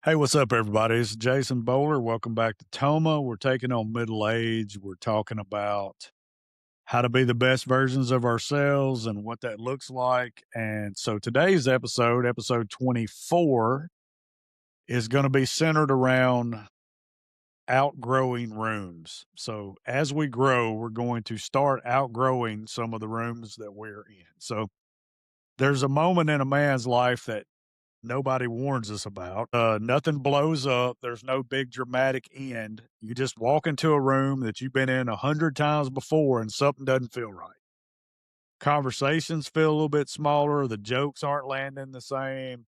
Hey, what's up, everybody? It's Jason Bowler. Welcome back to Toma. We're taking on middle age. We're talking about how to be the best versions of ourselves and what that looks like. And so today's episode 24, is going to be centered around outgrowing rooms. So as we grow, we're going to start outgrowing some of the rooms that we're in. So there's a moment in a man's life that nobody warns us about. Nothing blows up. There's no big dramatic end. You just walk into a room that you've been in 100 times before and something doesn't feel right. Conversations feel a little bit smaller. The jokes aren't landing the same.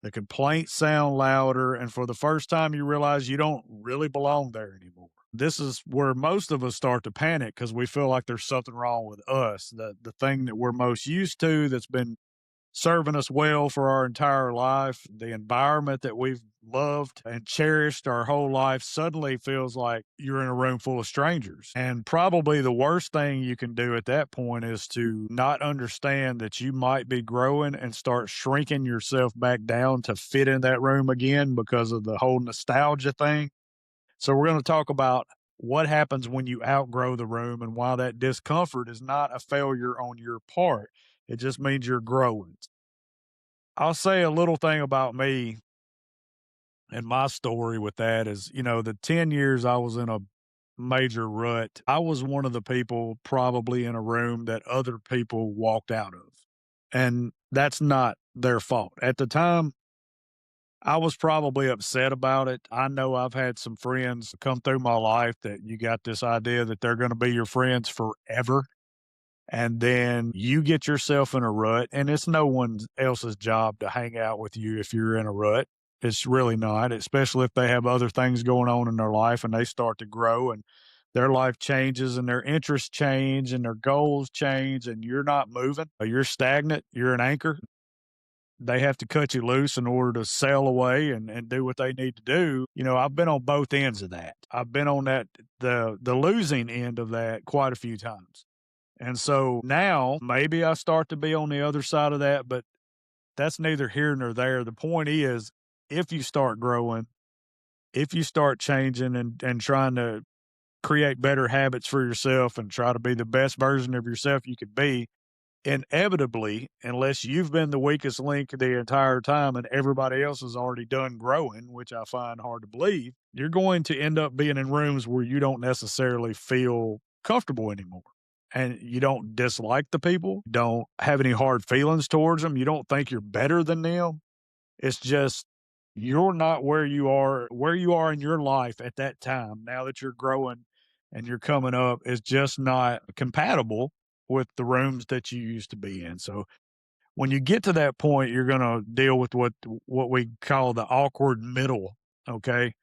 The complaints sound louder. And for the first time, you realize you don't really belong there anymore. This is where most of us start to panic because we feel like there's something wrong with us. The thing that we're most used to that's been serving us well for our entire life, the environment that we've loved and cherished our whole life suddenly feels like you're in a room full of strangers. And probably the worst thing you can do at that point is to not understand that you might be growing and start shrinking yourself back down to fit in that room again because of the whole nostalgia thing. So we're going to talk about what happens when you outgrow the room and why that discomfort is not a failure on your part. It just means you're growing. I'll say a little thing about me and my story with that is, the 10 years I was in a major rut, I was one of the people probably in a room that other people walked out of. And that's not their fault. At the time, I was probably upset about it. I know I've had some friends come through my life that you got this idea that they're going to be your friends forever. And then you get yourself in a rut, and it's no one else's job to hang out with you if you're in a rut. It's really not, especially if they have other things going on in their life and they start to grow and their life changes and their interests change and their goals change and you're not moving. You're stagnant. You're an anchor. They have to cut you loose in order to sail away and do what they need to do. I've been on both ends of that. I've been on the losing end of that quite a few times. And so now maybe I start to be on the other side of that, but that's neither here nor there. The point is, if you start growing, if you start changing and trying to create better habits for yourself and try to be the best version of yourself you could be, inevitably, unless you've been the weakest link the entire time and everybody else has already done growing, which I find hard to believe, you're going to end up being in rooms where you don't necessarily feel comfortable anymore. And you don't dislike the people, don't have any hard feelings towards them. You don't think you're better than them. It's just you're not where you are in your life at that time. Now that you're growing and you're coming up is just not compatible with the rooms that you used to be in. So when you get to that point, you're going to deal with what we call the awkward middle. Okay.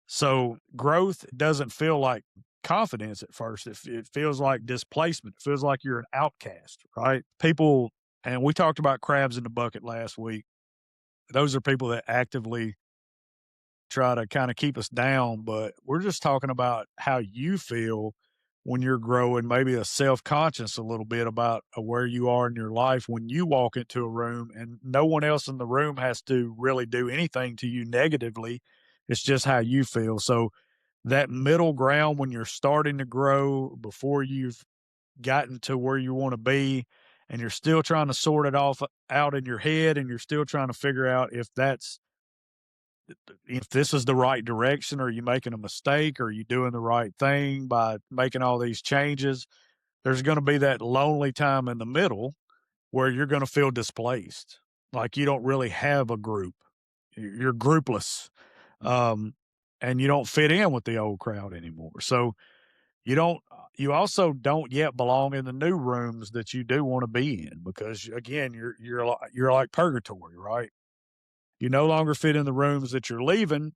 So growth doesn't feel like confidence at first. It feels like displacement. It feels like you're an outcast, right? People, and we talked about crabs in the bucket last week. Those are people that actively try to kind of keep us down, but we're just talking about how you feel when you're growing, maybe a self-conscious a little bit about where you are in your life when you walk into a room and no one else in the room has to really do anything to you negatively. It's just how you feel. So that middle ground when you're starting to grow before you've gotten to where you want to be and you're still trying to sort it off out in your head and you're still trying to figure out if this is the right direction, or are you making a mistake, or are you doing the right thing by making all these changes? There's going to be that lonely time in the middle where you're going to feel displaced, like you don't really have a group. You're groupless, um, and you don't fit in with the old crowd anymore. So you don't. You also don't yet belong in the new rooms that you do want to be in because again, you're like purgatory, right? You no longer fit in the rooms that you're leaving,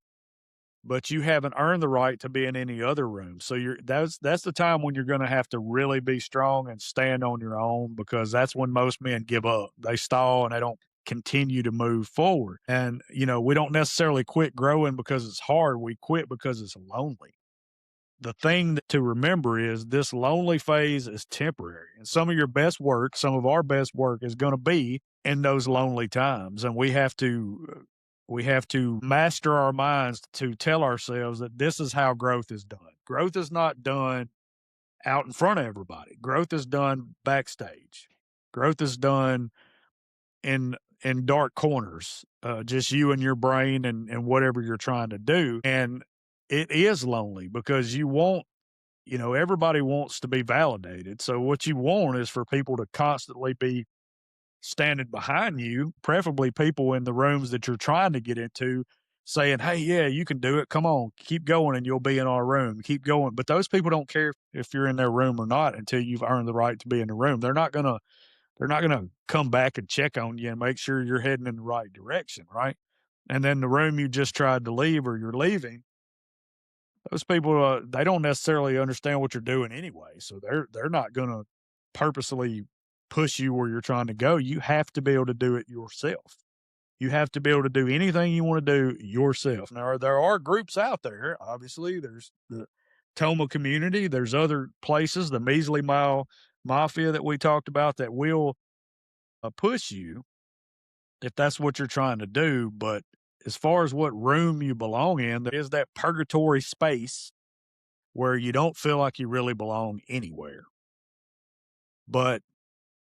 but you haven't earned the right to be in any other room. So that's the time when you're going to have to really be strong and stand on your own because that's when most men give up. They stall and they don't continue to move forward. And we don't necessarily quit growing because it's hard. We quit because it's lonely. The thing to remember is this lonely phase is temporary. And some of our best work is going to be in those lonely times. And we have to We have to master our minds to tell ourselves that this is how growth is done. Growth is not done out in front of everybody. Growth is done backstage. Growth is done in dark corners, just you and your brain and whatever you're trying to do. And it is lonely because everybody wants to be validated. So what you want is for people to constantly be standing behind you, preferably people in the rooms that you're trying to get into, saying, "Hey, yeah, you can do it. Come on, keep going and you'll be in our room. Keep going." But those people don't care if you're in their room or not until you've earned the right to be in the room. They're not gonna come back and check on you and make sure you're heading in the right direction, right? And then the room you just tried to leave or you're leaving, those people, they don't necessarily understand what you're doing anyway, so they're not gonna purposely push you where you're trying to go. You have to be able to do it yourself. You have to be able to do anything you wanna do yourself. Now, there are groups out there, obviously, there's the Toma community, there's other places, the Measly Mile Mafia that we talked about that will, push you if that's what you're trying to do, but as far as what room you belong in, there is that purgatory space where you don't feel like you really belong anywhere. But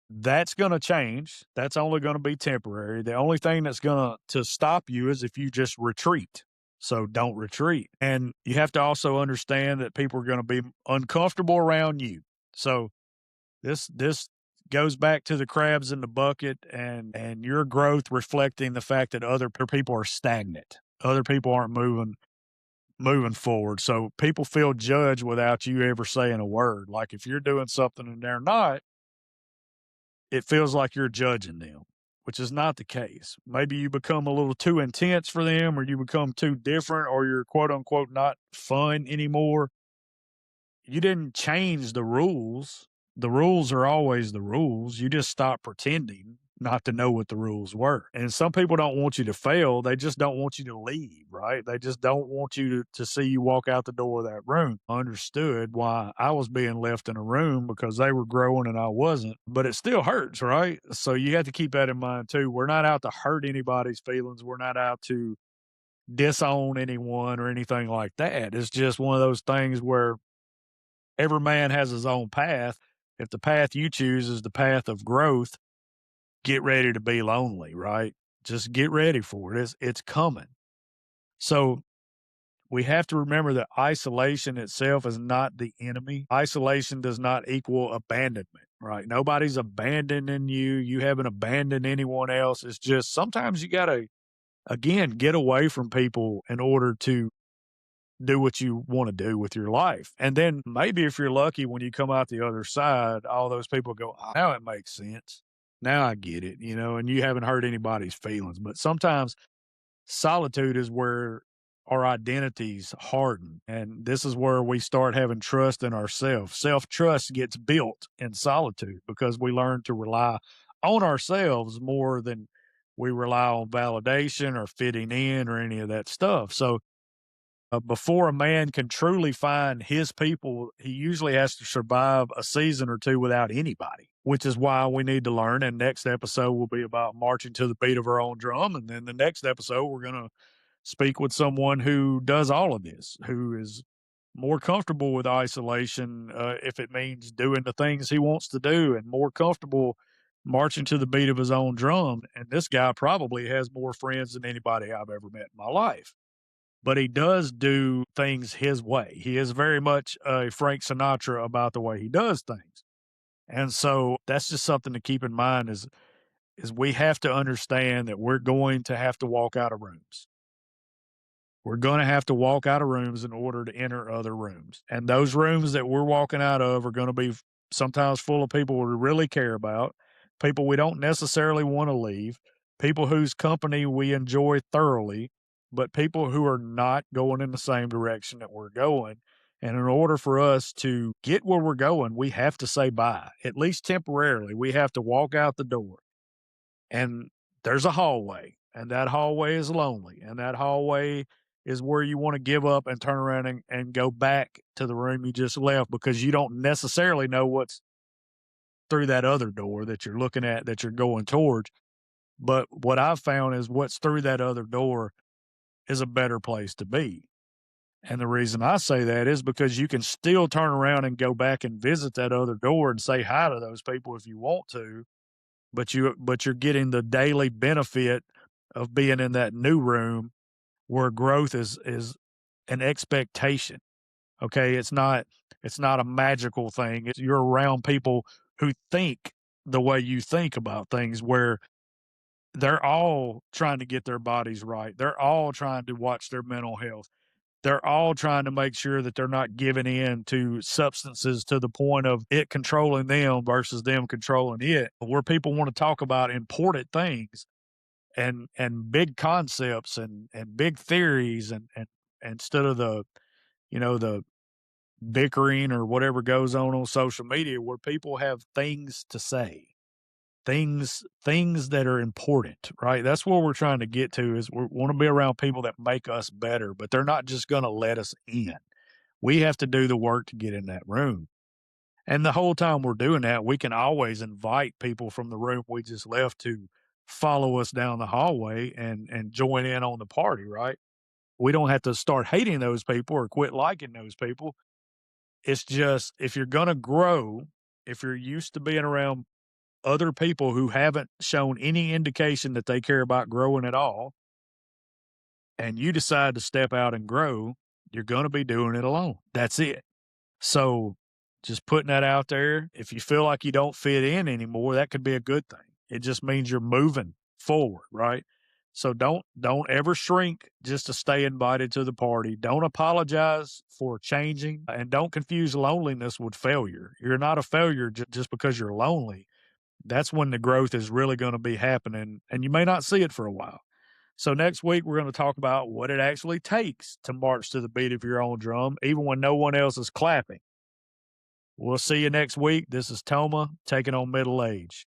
that's going to change. That's only going to be temporary. The only thing that's going to stop you is if you just retreat. So don't retreat. And you have to also understand that people are going to be uncomfortable around you. So this goes back to the crabs in the bucket and your growth reflecting the fact that other people are stagnant. Other people aren't moving forward. So people feel judged without you ever saying a word. Like if you're doing something and they're not, it feels like you're judging them, which is not the case. Maybe you become a little too intense for them, or you become too different, or you're quote unquote not fun anymore. You didn't change the rules. The rules are always the rules. You just stop pretending not to know what the rules were. And some people don't want you to fail. They just don't want you to leave, right? They just don't want you to see you walk out the door of that room. I understood why I was being left in a room because they were growing and I wasn't, but it still hurts, right? So you have to keep that in mind too. We're not out to hurt anybody's feelings. We're not out to disown anyone or anything like that. It's just one of those things where every man has his own path. If the path you choose is the path of growth, get ready to be lonely, right? Just get ready for it. It's coming. So we have to remember that isolation itself is not the enemy. Isolation does not equal abandonment, right? Nobody's abandoning you. You haven't abandoned anyone else. It's just sometimes you got to, again, get away from people in order to do what you want to do with your life. And then maybe if you're lucky, when you come out the other side, all those people go, "Oh, now it makes sense. Now I get it," and you haven't hurt anybody's feelings. But sometimes solitude is where our identities harden. And this is where we start having trust in ourselves. Self trust gets built in solitude because we learn to rely on ourselves more than we rely on validation or fitting in or any of that stuff. So, before a man can truly find his people, he usually has to survive a season or two without anybody, which is why we need to learn. And next episode will be about marching to the beat of our own drum. And then the next episode, we're going to speak with someone who does all of this, who is more comfortable with isolation if it means doing the things he wants to do, and more comfortable marching to the beat of his own drum. And this guy probably has more friends than anybody I've ever met in my life, but he does do things his way. He is very much a Frank Sinatra about the way he does things. And so that's just something to keep in mind is we have to understand that we're going to have to walk out of rooms. We're going to have to walk out of rooms in order to enter other rooms. And those rooms that we're walking out of are going to be sometimes full of people we really care about, people we don't necessarily want to leave, people whose company we enjoy thoroughly, but people who are not going in the same direction that we're going. And in order for us to get where we're going, we have to say bye, at least temporarily. We have to walk out the door. And there's a hallway, and that hallway is lonely, and that hallway is where you want to give up and turn around and go back to the room you just left because you don't necessarily know what's through that other door that you're looking at, that you're going towards. But what I've found is what's through that other door is a better place to be. And the reason I say that is because you can still turn around and go back and visit that other door and say hi to those people if you want to, but you're getting the daily benefit of being in that new room where growth is an expectation. Okay, it's not a magical thing. You're around people who think the way you think about things, where they're all trying to get their bodies right. They're all trying to watch their mental health. They're all trying to make sure that they're not giving in to substances to the point of it controlling them versus them controlling it. Where people want to talk about important things and big concepts and big theories and instead of the bickering or whatever goes on social media, where people have things to say, things that are important, right? That's what we're trying to get to, is we want to be around people that make us better, but they're not just going to let us in. We have to do the work to get in that room. And the whole time we're doing that, we can always invite people from the room we just left to follow us down the hallway and join in on the party, right? We don't have to start hating those people or quit liking those people. It's just, if you're going to grow, if you're used to being around other people who haven't shown any indication that they care about growing at all, and you decide to step out and grow, you're going to be doing it alone. That's it. So just putting that out there. If you feel like you don't fit in anymore, that could be a good thing. It just means you're moving forward, right? So don't ever shrink just to stay invited to the party. Don't apologize for changing, and don't confuse loneliness with failure. You're not a failure just because you're lonely. That's when the growth is really going to be happening, and you may not see it for a while. So next week we're going to talk about what it actually takes to march to the beat of your own drum, even when no one else is clapping. We'll see you next week. This is Toma taking on middle age.